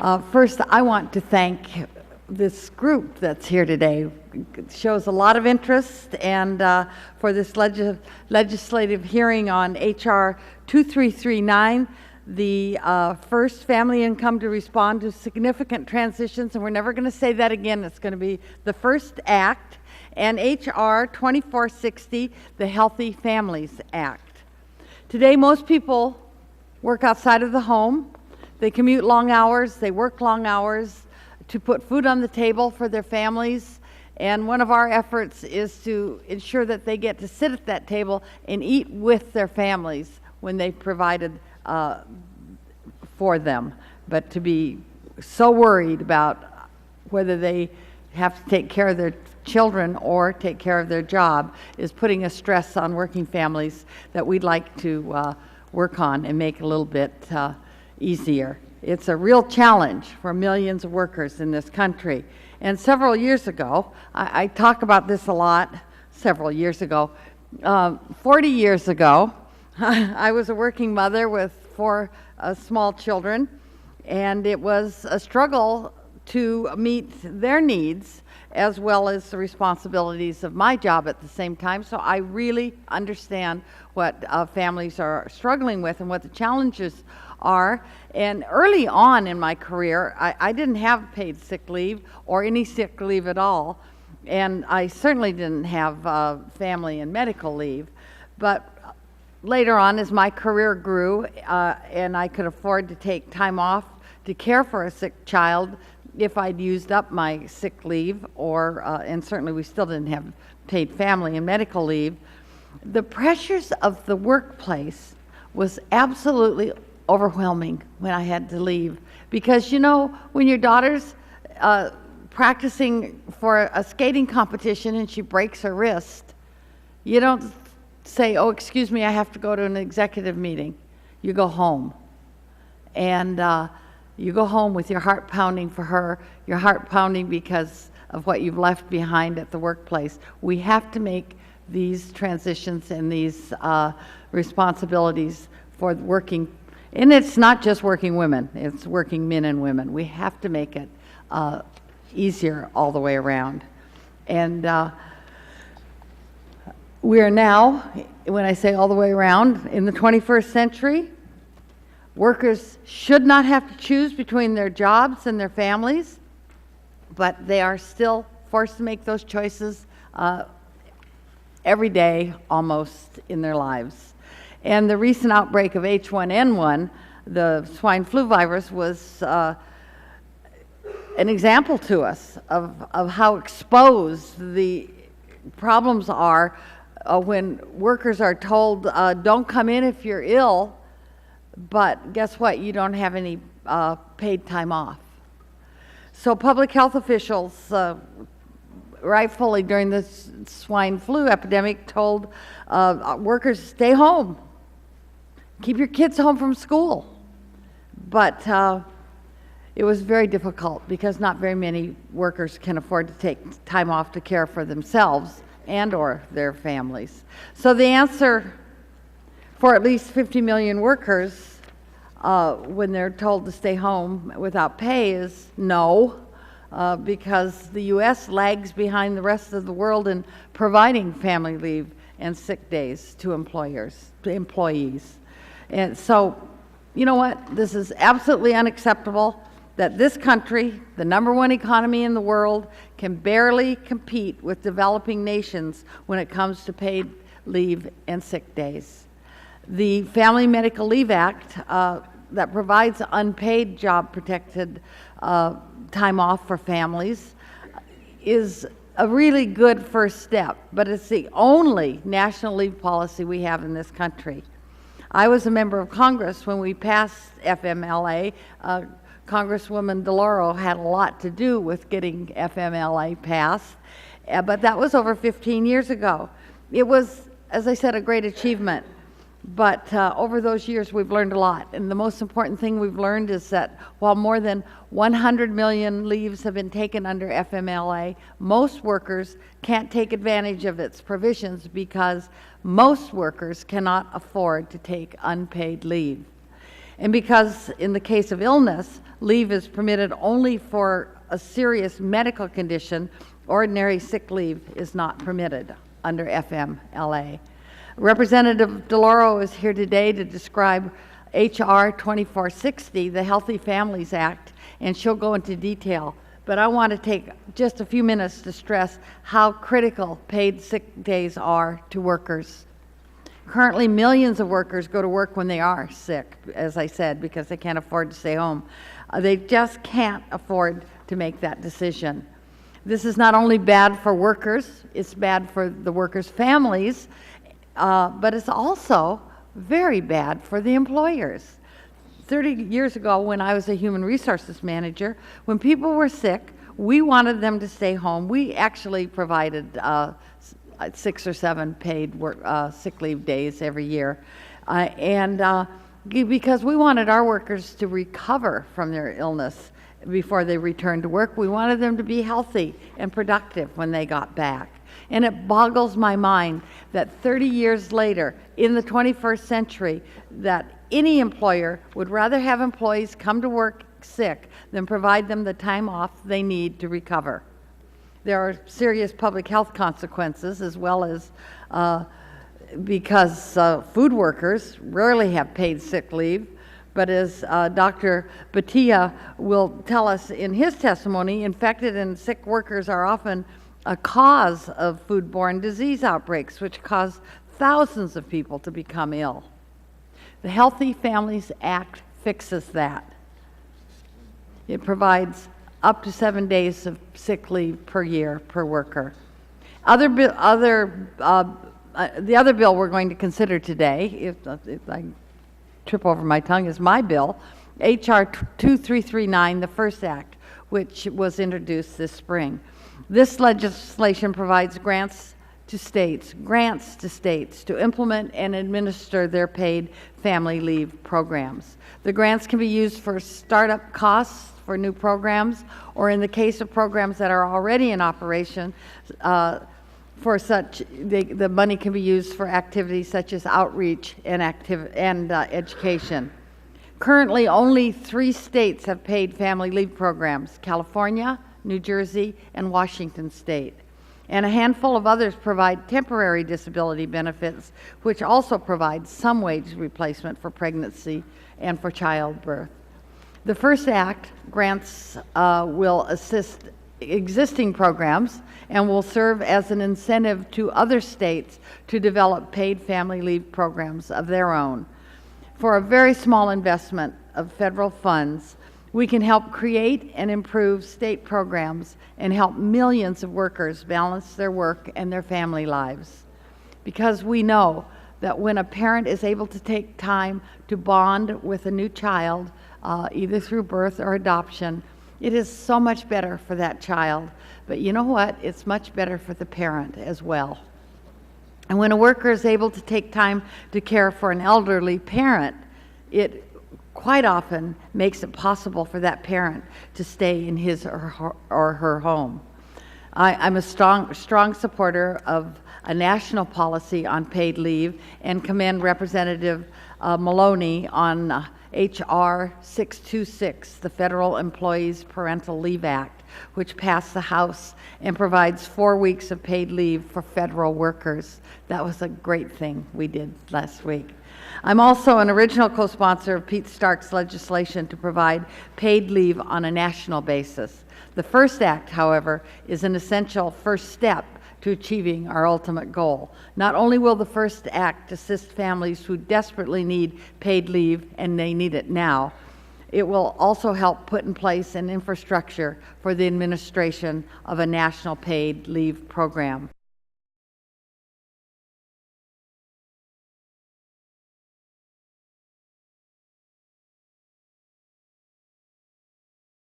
First, I want to thank this group that's here today. It shows a lot of interest, and for this legislative hearing on H.R. 2339, the first family income to respond to significant transitions, and we're never going to say that again. It's going to be the first act, and H.R. 2460, the Healthy Families Act. Today, most people work outside of the home. They commute long hours, they work long hours to put food on the table for their families, and one of our efforts is to ensure that they get to sit at that table and eat with their families when they provided for them. But to be so worried about whether they have to take care of their children or take care of their job is putting a stress on working families that we'd like to work on and make a little bit easier. It's a real challenge for millions of workers in this country. And several years ago, I talk about this a lot, 40 years ago, I was a working mother with 4 small children, and it was a struggle to meet their needs as well as the responsibilities of my job at the same time. So I really understand what families are struggling with and what the challenges are. And early on in my career, I didn't have paid sick leave or any sick leave at all, and I certainly didn't have family and medical leave. But later on, as my career grew and I could afford to take time off to care for a sick child if I'd used up my sick leave, or and certainly we still didn't have paid family and medical leave, the pressures of the workplace was absolutely overwhelming when I had to leave. Because, you know, when your daughter's practicing for a skating competition and she breaks her wrist, you don't say, oh, excuse me, I have to go to an executive meeting. You go home. And you go home with your heart pounding for her, your heart pounding because of what you've left behind at the workplace. We have to make these transitions and these responsibilities for working, and it's not just working women, it's working men and women. We have to make it easier all the way around. And we are now, when I say all the way around, in the 21st century. Workers should not have to choose between their jobs and their families, but they are still forced to make those choices every day, almost, in their lives. And the recent outbreak of H1N1, the swine flu virus, was an example to us of how exposed the problems are when workers are told, don't come in if you're ill, but guess what? You don't have any paid time off. So public health officials, rightfully during this swine flu epidemic, told workers, stay home. Keep your kids home from school. But it was very difficult because not very many workers can afford to take time off to care for themselves and or their families. So the answer for at least 50 million workers when they're told to stay home without pay is no, because the U.S. lags behind the rest of the world in providing family leave and sick days to employees. And so, you know what? This is absolutely unacceptable that this country, the #1 economy in the world, can barely compete with developing nations when it comes to paid leave and sick days. The Family Medical Leave Act that provides unpaid job-protected time off for families is a really good first step, but it's the only national leave policy we have in this country. I was a member of Congress when we passed FMLA. Congresswoman DeLauro had a lot to do with getting FMLA passed, but that was over 15 years ago. It was, as I said, a great achievement. But over those years, we've learned a lot. And the most important thing we've learned is that while more than 100 million leaves have been taken under FMLA, most workers can't take advantage of its provisions because most workers cannot afford to take unpaid leave. And because in the case of illness, leave is permitted only for a serious medical condition, ordinary sick leave is not permitted under FMLA. Representative DeLauro is here today to describe HR 2460, the Healthy Families Act, and she'll go into detail. But I want to take just a few minutes to stress how critical paid sick days are to workers. Currently, millions of workers go to work when they are sick, as I said, because they can't afford to stay home. They just can't afford to make that decision. This is not only bad for workers, it's bad for the workers' families, but it's also very bad for the employers. 30 years ago, when I was a human resources manager, when people were sick, we wanted them to stay home. We actually provided 6 or 7 paid sick leave days every year. Because we wanted our workers to recover from their illness before they returned to work. We wanted them to be healthy and productive when they got back. And it boggles my mind that 30 years later, in the 21st century, that any employer would rather have employees come to work sick than provide them the time off they need to recover. There are serious public health consequences, as well as because food workers rarely have paid sick leave. But as Dr. Batia will tell us in his testimony, infected and sick workers are often a cause of foodborne disease outbreaks, which cause thousands of people to become ill. The Healthy Families Act fixes that. It provides up to 7 days of sick leave per year per worker. The other bill we're going to consider today, if I trip over my tongue, is my bill, HR 2339, the first act, which was introduced this spring. This legislation provides grants to states to implement and administer their paid family leave programs. The grants can be used for startup costs for new programs, or in the case of programs that are already in operation, the money can be used for activities such as outreach and education. Currently, only 3 states have paid family leave programs: California, New Jersey, and Washington State. And a handful of others provide temporary disability benefits, which also provide some wage replacement for pregnancy and for childbirth. The first act grants will assist existing programs and will serve as an incentive to other states to develop paid family leave programs of their own. For a very small investment of federal funds, we can help create and improve state programs and help millions of workers balance their work and their family lives. Because we know that when a parent is able to take time to bond with a new child, either through birth or adoption, it is so much better for that child. But you know what? It's much better for the parent as well. And when a worker is able to take time to care for an elderly parent, it quite often makes it possible for that parent to stay in his or her home. I'm a strong supporter of a national policy on paid leave and commend Representative Maloney on HR 626, the Federal Employees Parental Leave Act, which passed the House and provides 4 weeks of paid leave for federal workers. That was a great thing we did last week. I'm also an original co-sponsor of Pete Stark's legislation to provide paid leave on a national basis. The first act, however, is an essential first step to achieving our ultimate goal. Not only will the first act assist families who desperately need paid leave, and they need it now, it will also help put in place an infrastructure for the administration of a national paid leave program.